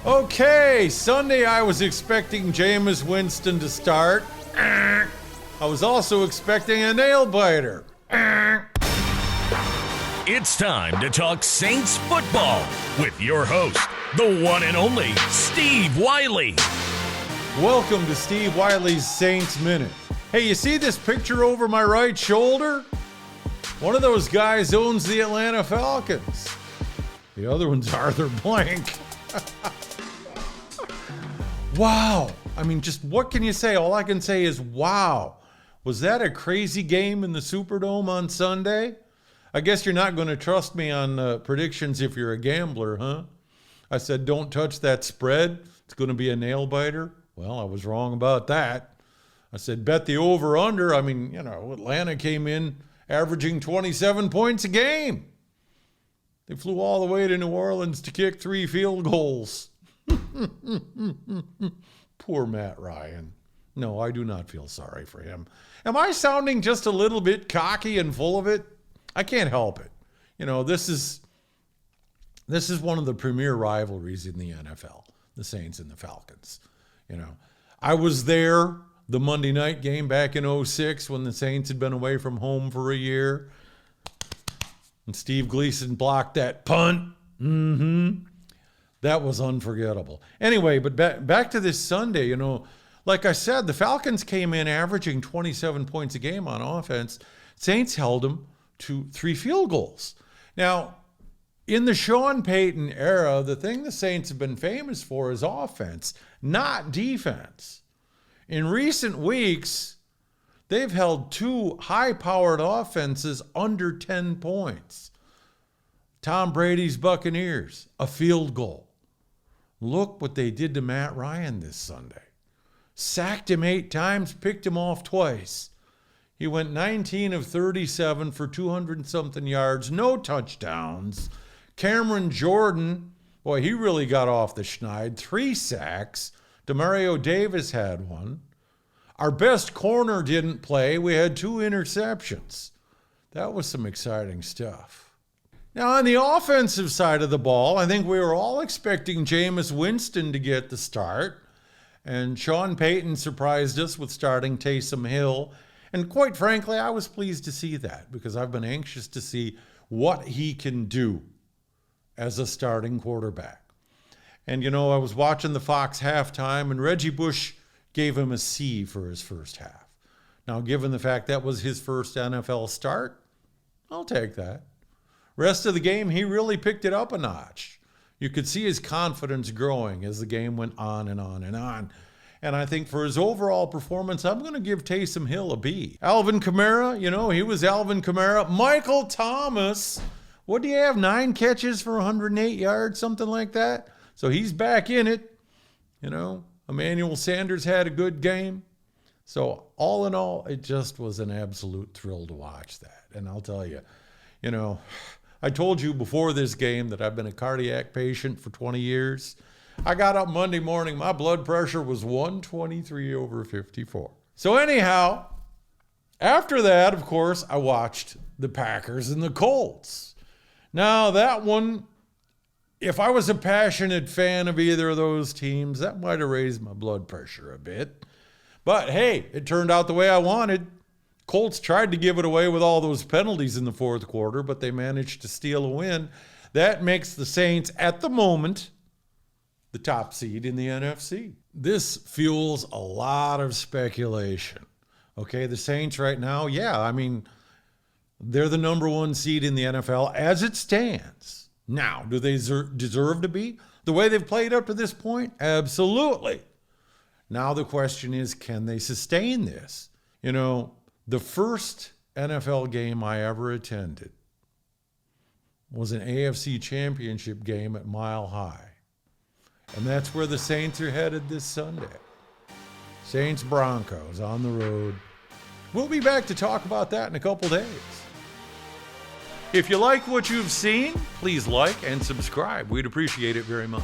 Okay, Sunday I was expecting Jameis Winston to start. I was also expecting a nail biter. It's time to talk Saints football with your host, the one and only Steve Wiley. Welcome to Steve Wiley's Saints Minute. Hey, you see this picture over my right shoulder? One of those guys owns the Atlanta Falcons. The other one's Arthur Blank. Wow. I mean, just what can you say? All I can say is, wow. Was that a crazy game in the Superdome on Sunday? I guess you're not going to trust me on predictions if you're a gambler, huh? I said, don't touch that spread. It's going to be a nail biter. Well, I was wrong about that. I said, bet the over-under. I mean, you know, Atlanta came in averaging 27 points a game. They flew all the way to New Orleans to kick 3 field goals. Poor Matt Ryan. No, I do not feel sorry for him. Am I sounding just a little bit cocky and full of it? I can't help it. You know, this is one of the premier rivalries in the NFL, the Saints and the Falcons. You know, I was there the Monday night game back in 2006 when the Saints had been away from home for a year. And Steve Gleason blocked that punt. That was unforgettable. Anyway, but back to this Sunday, you know, like I said, the Falcons came in averaging 27 points a game on offense. Saints held them to 3 field goals. Now, in the Sean Payton era, the thing the Saints have been famous for is offense, not defense. In recent weeks, they've held 2 high-powered offenses under 10 points. Tom Brady's Buccaneers, a field goal. Look what they did to Matt Ryan this Sunday. Sacked him 8 times, picked him off twice. He went 19 of 37 for 200-something yards, no touchdowns. Cameron Jordan, boy, he really got off the schneid. 3 sacks. Demario Davis had 1. Our best corner didn't play. We had 2 interceptions. That was some exciting stuff. Now, on the offensive side of the ball, I think we were all expecting Jameis Winston to get the start. And Sean Payton surprised us with starting Taysom Hill. And quite frankly, I was pleased to see that because I've been anxious to see what he can do as a starting quarterback. And, you know, I was watching the Fox halftime, and Reggie Bush gave him a C for his first half. Now, given the fact that was his first NFL start, I'll take that. Rest of the game, he really picked it up a notch. You could see his confidence growing as the game went on and on and on. And I think for his overall performance, I'm going to give Taysom Hill a B. Alvin Kamara, you know, he was Alvin Kamara. Michael Thomas, what do you have, 9 catches for 108 yards, something like that? So he's back in it. You know, Emmanuel Sanders had a good game. So all in all, it just was an absolute thrill to watch that. And I'll tell you, you know, I told you before this game that I've been a cardiac patient for 20 years. I got up Monday morning, my blood pressure was 123/54. So anyhow, after that, of course, I watched the Packers and the Colts. Now that one, if I was a passionate fan of either of those teams, that might have raised my blood pressure a bit. But hey, it turned out the way I wanted. Colts tried to give it away with all those penalties in the fourth quarter, but they managed to steal a win. That makes the Saints, at the moment, the top seed in the NFC. This fuels a lot of speculation. Okay, the Saints right now, yeah, I mean, they're the number 1 seed in the NFL as it stands. Now, do they deserve to be? The way they've played up to this point? Absolutely. Now the question is, can they sustain this? You know, the first NFL game I ever attended was an AFC Championship game at Mile High. And that's where the Saints are headed this Sunday. Saints Broncos on the road. We'll be back to talk about that in a couple days. If you like what you've seen, please like and subscribe. We'd appreciate it very much.